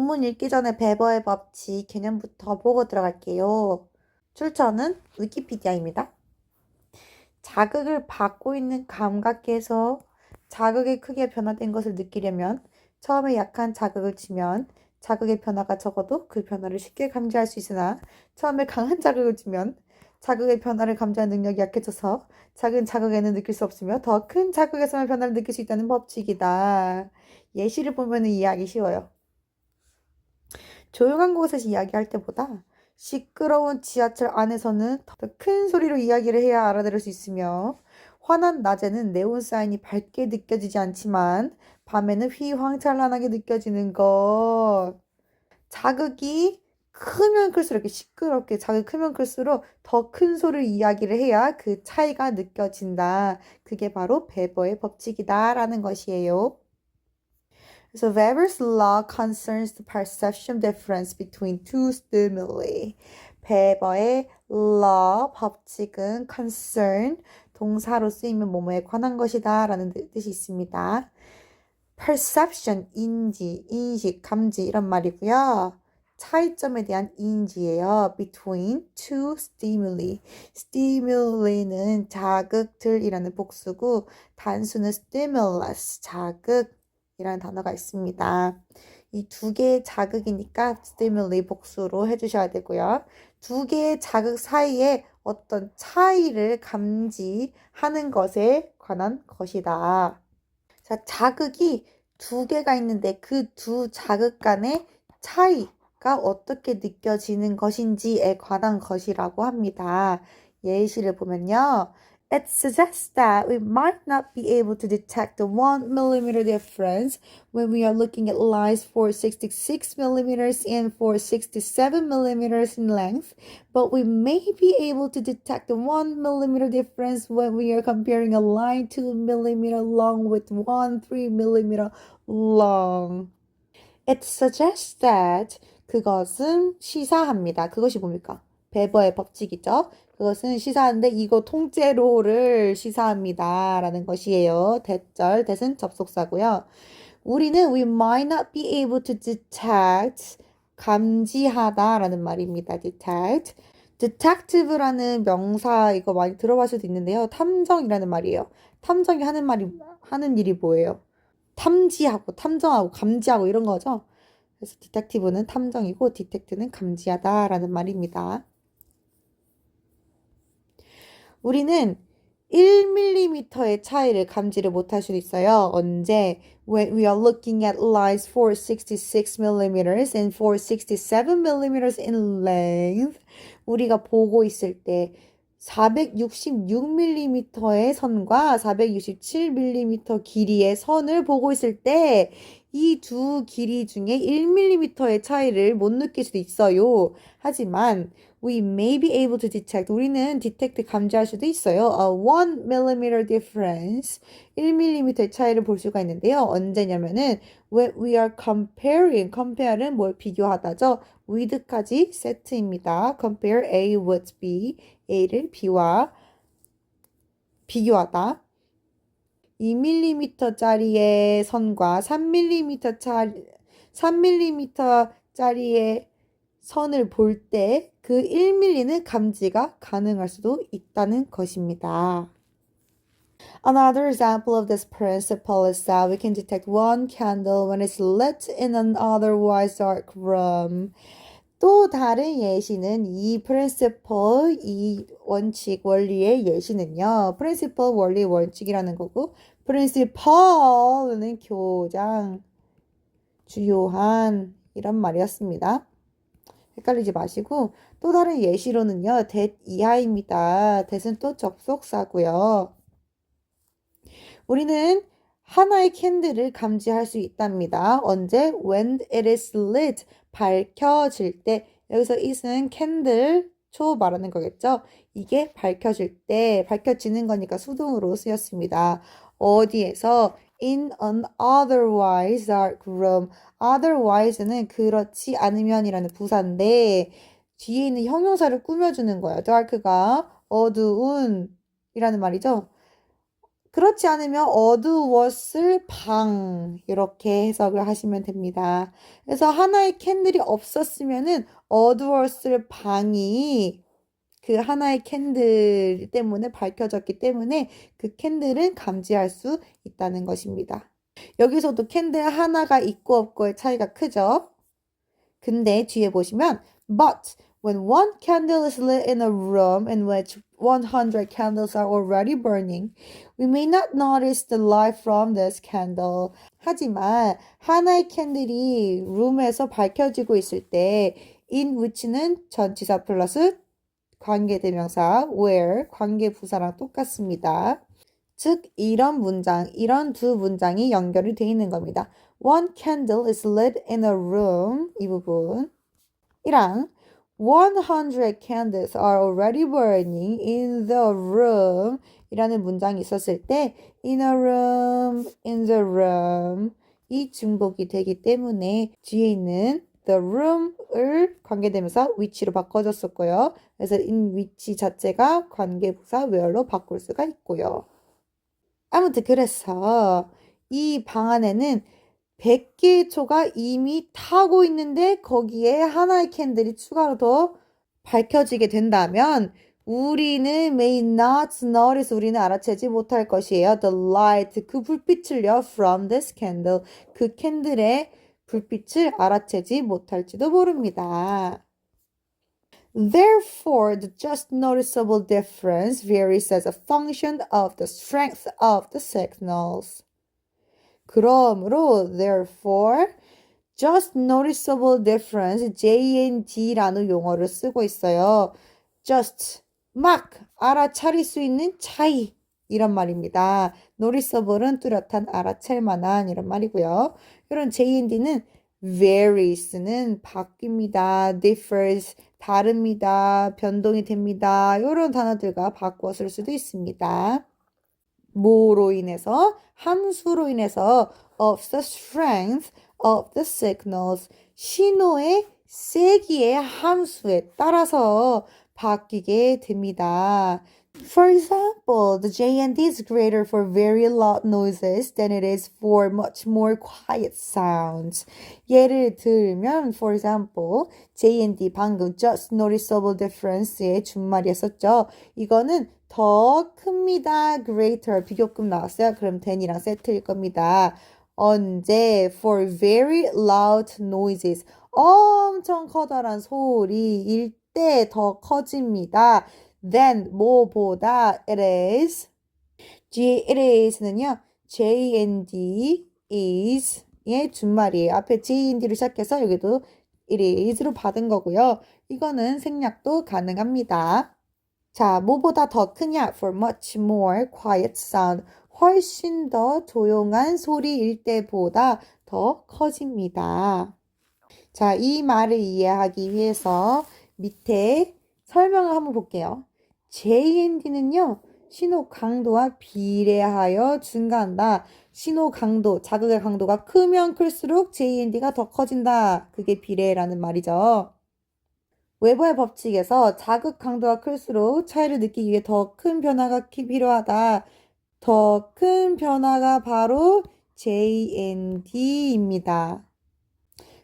본문 읽기 전에 배버의 법칙 개념부터 보고 들어갈게요. 출처는 위키피디아입니다. 자극을 받고 있는 감각계에서 자극의 크기가 변화된 것을 느끼려면 처음에 약한 자극을 주면 자극의 변화가 적어도 그 변화를 쉽게 감지할 수 있으나 처음에 강한 자극을 주면 자극의 변화를 감지하는 능력이 약해져서 작은 자극에는 느낄 수 없으며 더 큰 자극에서만 변화를 느낄 수 있다는 법칙이다. 예시를 보면 이해하기 쉬워요. 조용한 곳에서 이야기할 때보다 시끄러운 지하철 안에서는 더 큰 소리로 이야기를 해야 알아들을 수 있으며 환한 낮에는 네온 사인이 밝게 느껴지지 않지만 밤에는 휘황찬란하게 느껴지는 것. 자극이 크면 클수록 이렇게 시끄럽게 자극이 크면 클수록 더 큰 소리로 이야기를 해야 그 차이가 느껴진다. 그게 바로 베버의 법칙이다라는 것이에요. So Weber's law concerns the perception difference between two stimuli. 베버의 law, 법칙은 concern, 동사로 쓰이면 뭐뭐에 관한 것이다 라는 뜻이 있습니다. perception, 인지, 인식, 감지 이런 말이고요. 차이점에 대한 인지예요. between two stimuli. stimul이는 자극들이라는 복수고 단수는 stimulus, 자극 이라는 단어가 있습니다. 이 두 개의 자극이니까 stimuli 복수로 해주셔야 되고요. 두 개의 자극 사이에 어떤 차이를 감지하는 것에 관한 것이다. 자, 자극이 두 개가 있는데 그 두 자극 간의 차이가 어떻게 느껴지는 것인지에 관한 것이라고 합니다. 예시를 보면요. It suggests that we might not be able to detect the 1mm difference when we are looking at lines 466 millimeters and 467 millimeters in length, but we may be able to detect the 1mm difference when we are comparing a line 2mm long with one 3mm long. It suggests that 그것은 시사합니다. 그것이 뭡니까? 베버의 법칙이죠. 그것은 시사하는데 이거 통째로를 시사합니다. 라는 것이에요. 대절, 대은 접속사고요. 우리는 we might not be able to detect, 감지하다 라는 말입니다. detect. detective라는 명사 이거 많이 들어볼 수도 있는데요. 탐정이라는 말이에요. 탐정이 하는 일이 뭐예요? 탐지하고, 탐정하고, 감지하고 이런 거죠. 그래서 디텍티브는 탐정이고 디텍트는 감지하다라는 말입니다. 우리는 1mm의 차이를 감지를 못할 수도 있어요. 언제? When we are looking at lines 466mm and 467mm in length. 우리가 보고 있을 때 466mm의 선과 467mm 길이의 선을 보고 있을 때 이 두 길이 중에 1mm의 차이를 못 느낄 수도 있어요. 하지만 we may be able to detect. 우리는 detect 감지할 수도 있어요. A 1mm difference. 1mm의 차이를 볼 수가 있는데요. 언제냐면은 when we are comparing. compare는 뭘 비교하다죠. with까지 세트입니다. compare A with B. A를 B와 비교하다. 2mm짜리의 선과 3mm짜리의 선을 볼 때 그 1mm는 감지가 가능할 수도 있다는 것입니다. Another example of this principle is that we can detect one candle when it's lit in an otherwise dark room. 또 다른 예시는 이 principle, 이 원칙, 원리의 예시는요. principle, 원리, 원칙이라는 거고 principal은 교장, 주요한 이런 말이었습니다. 헷갈리지 마시고 또 다른 예시로는요. that 이하입니다. that은 또 접속사고요. 우리는 하나의 캔들을 감지할 수 있답니다. 언제? When it is lit. 밝혀질 때. 여기서 it은 캔들, 초 말하는 거겠죠? 이게 밝혀질 때, 밝혀지는 거니까 수동으로 쓰였습니다. 어디에서? In an otherwise dark room. otherwise는 그렇지 않으면이라는 부사인데 뒤에 있는 형용사를 꾸며주는 거예요. dark가 어두운 이라는 말이죠. 그렇지 않으면 어두웠을 방 이렇게 해석을 하시면 됩니다. 그래서 하나의 캔들이 없었으면은 어두웠을 방이 그 하나의 캔들 때문에 밝혀졌기 때문에 그 캔들은 감지할 수 있다는 것입니다. 여기서도 캔들 하나가 있고 없고의 차이가 크죠? 근데 뒤에 보시면 but when one candle is lit in a room in which 100 candles are already burning, we may not notice the light from this candle. 하지만 하나의 캔들이 룸에서 밝혀지고 있을 때 in which는 전치사 플러스 관계대명사 where 관계부사랑 똑같습니다. 즉 이런 문장, 이런 두 문장이 연결이 되어 있는 겁니다. One candle is lit in a room 이 부분 이랑 100 candles are already burning in the room 이라는 문장이 있었을 때 in a room, in the room 이 중복이 되기 때문에 뒤에 있는 the room을 관계대명사 which로 바꿔줬었고요. 그래서 in which 자체가 관계부사 where로 바꿀 수가 있고요. 아무튼 그래서 이 방 안에는 100개의 초가 이미 타고 있는데 거기에 하나의 캔들이 추가로 더 밝혀지게 된다면 우리는 may not notice 우리는 알아채지 못할 것이에요. The light 그 불빛을요 from this candle 그 캔들의 불빛을 알아채지 못할지도 모릅니다. Therefore, the just noticeable difference varies as a function of the strength of the signals. 그러므로, therefore, just noticeable difference, JND라는 용어를 쓰고 있어요. just, 막 알아차릴 수 있는 차이 이런 말입니다. noticeable은 뚜렷한 알아챌 만한 이런 말이고요. 이런 JND는 varies는 바뀝니다. differs 다릅니다. 변동이 됩니다. 이런 단어들과 바꾸어 쓸 수도 있습니다. 뭐로 인해서? 함수로 인해서 of the strength of the signals 신호의 세기의 함수에 따라서 바뀌게 됩니다. For example, the JND is greater for very loud noises than it is for much more quiet sounds. 예를 들면, for example, JND 방금 just noticeable difference의 준말이었었죠. 이거는 더 큽니다. greater 비교급 나왔어요. 그럼 than이랑 세트일 겁니다. 언제? For very loud noises. 엄청 커다란 소리일 때 더 커집니다. then 뭐보다 it is it is는요 JND is의 준말이에요. 앞에 JND로 시작해서 여기도 it is로 받은 거고요. 이거는 생략도 가능합니다. 자, 뭐보다 더 크냐? For much more quiet sound. 훨씬 더 조용한 소리일 때보다 더 커집니다. 자, 이 말을 이해하기 위해서 밑에 설명을 한번 볼게요. JND는요, 신호 강도와 비례하여 증가한다. 신호 강도, 자극의 강도가 크면 클수록 JND가 더 커진다. 그게 비례라는 말이죠. 웨버의 법칙에서 자극 강도가 클수록 차이를 느끼기 위해 더 큰 변화가 필요하다. 더 큰 변화가 바로 JND입니다.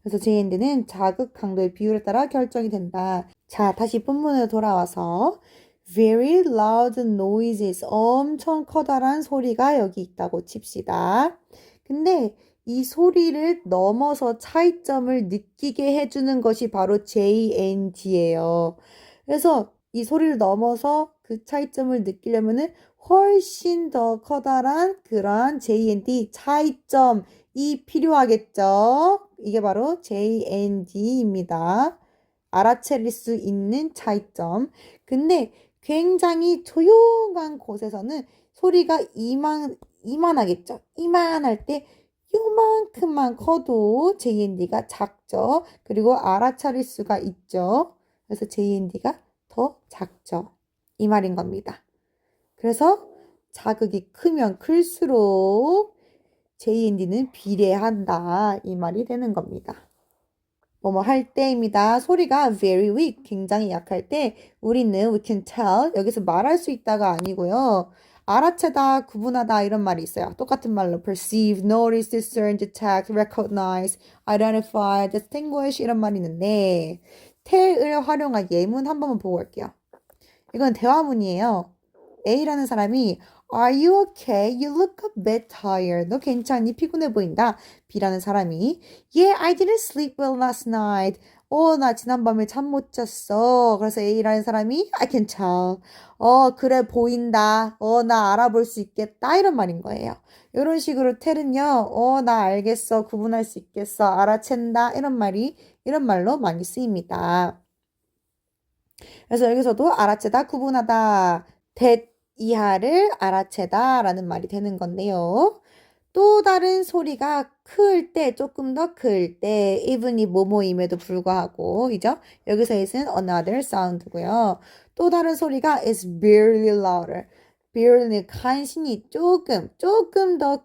그래서 JND는 자극 강도의 비율에 따라 결정이 된다. 자, 다시 본문으로 돌아와서 very loud noises 엄청 커다란 소리가 여기 있다고 칩시다. 근데 이 소리를 넘어서 차이점을 느끼게 해주는 것이 바로 JND예요. 그래서 이 소리를 넘어서 그 차이점을 느끼려면은 훨씬 더 커다란 그러한 JND 차이점이 필요하겠죠. 이게 바로 JND입니다. 알아차릴 수 있는 차이점. 근데 굉장히 조용한 곳에서는 소리가 이만하겠죠. 이만할 때 요만큼만 커도 JND가 작죠. 그리고 알아차릴 수가 있죠. 그래서 JND가 더 작죠. 이 말인 겁니다. 그래서 자극이 크면 클수록 JND는 비례한다. 이 말이 되는 겁니다. 뭐뭐 할 때입니다. 소리가 very weak, 굉장히 약할 때 우리는 we can tell, 여기서 말할 수 있다가 아니고요. 알아채다, 구분하다 이런 말이 있어요. 똑같은 말로 perceive, notice, discern, detect, recognize, identify, distinguish 이런 말이 있는데 tell을 활용한 예문 한 번만 보고 올게요. 이건 대화문이에요. A라는 사람이 Are you okay? You look a bit tired. 너 괜찮니? 피곤해 보인다. B라는 사람이 Yeah, I didn't sleep well last night. 나 지난밤에 잠 못 잤어. 그래서 A라는 사람이 I can tell. 그래 보인다. 나 알아볼 수 있겠다. 이런 말인 거예요. 이런 식으로 tell은요. 나 알겠어. 구분할 수 있겠어. 알아챈다. 이런 말로 많이 쓰입니다. 그래서 여기서도 알아채다, 구분하다, that 이하를 알아채다 라는 말이 되는 건데요. 또 다른 소리가 클 때, 조금 더 클 때, even이 뭐뭐임에도 불구하고, 이죠? 여기서 is은 another sound고요. 또 다른 소리가 is barely louder. barely는 간신히 조금 더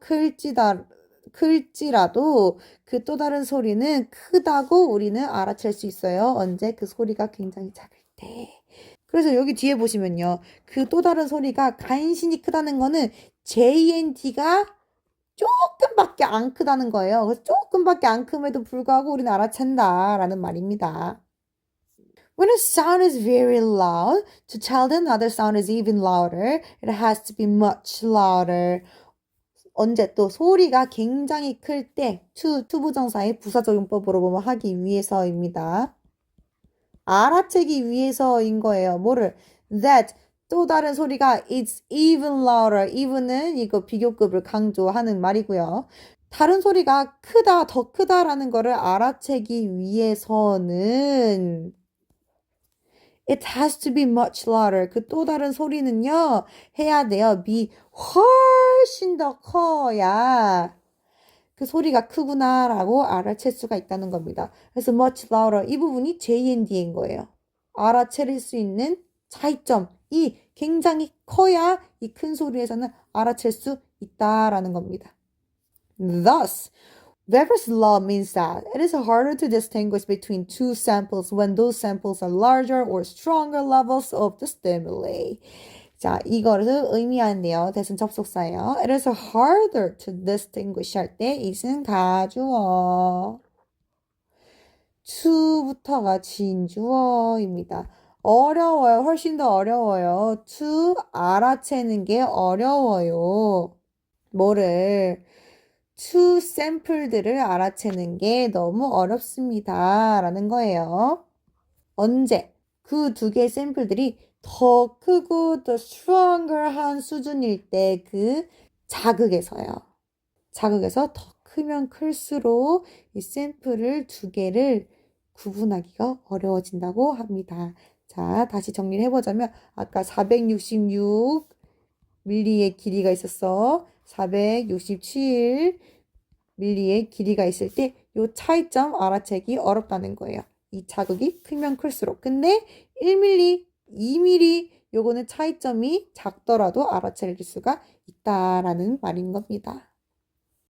클지라도 그 또 다른 소리는 크다고 우리는 알아챌 수 있어요. 언제? 그 소리가 굉장히 작을 때. 그래서 여기 뒤에 보시면요. 그 또 다른 소리가 간신히 크다는 거는 JNT가 조금밖에 안 크다는 거예요. 그래서 조금밖에 안 큼에도 불구하고 우리는 알아챈다 라는 말입니다. When a sound is very loud, to tell the another sound is even louder, it has to be much louder. 언제 또 소리가 굉장히 클 때 투부정사의 부사적용법으로 보면 하기 위해서입니다. 알아채기 위해서인 거예요. 뭐를? That 또 다른 소리가 it's even louder. even은 이거 비교급을 강조하는 말이고요. 다른 소리가 크다, 더 크다라는 거를 알아채기 위해서는 it has to be much louder. 그 또 다른 소리는요, 해야 돼요. be 훨씬 더 커야 그 소리가 크구나라고 알아챌 수가 있다는 겁니다. 그래서 much louder 이 부분이 JND인 거예요. 알아챌 수 있는 차이점이 굉장히 커야 이 큰 소리에서는 알아챌 수 있다라는 겁니다. Thus, Weber's law means that it is harder to distinguish between two samples when those samples are larger or stronger levels of the stimuli. 자, 이거를 의미하는데요. 대신 접속사예요. It is harder to distinguish 할 때 it은 가주어. to부터가 진주어입니다. 어려워요. 훨씬 더 어려워요. to 알아채는 게 어려워요. 뭐를? to sample들을 알아채는 게 너무 어렵습니다. 라는 거예요. 언제? 그 두 개의 샘플들이 더 크고 더 stronger 한 수준일 때 그 자극에서요. 자극에서 더 크면 클수록 이 샘플을 두 개를 구분하기가 어려워진다고 합니다. 자, 다시 정리를 해보자면 아까 466 밀리의 길이가 있었어. 467 밀리의 길이가 있을 때 이 차이점 알아채기 어렵다는 거예요. 이 자극이 크면 클수록. 근데 1mm, 2mm 요거는 차이점이 작더라도 알아챌 수가 있다라는 말인 겁니다.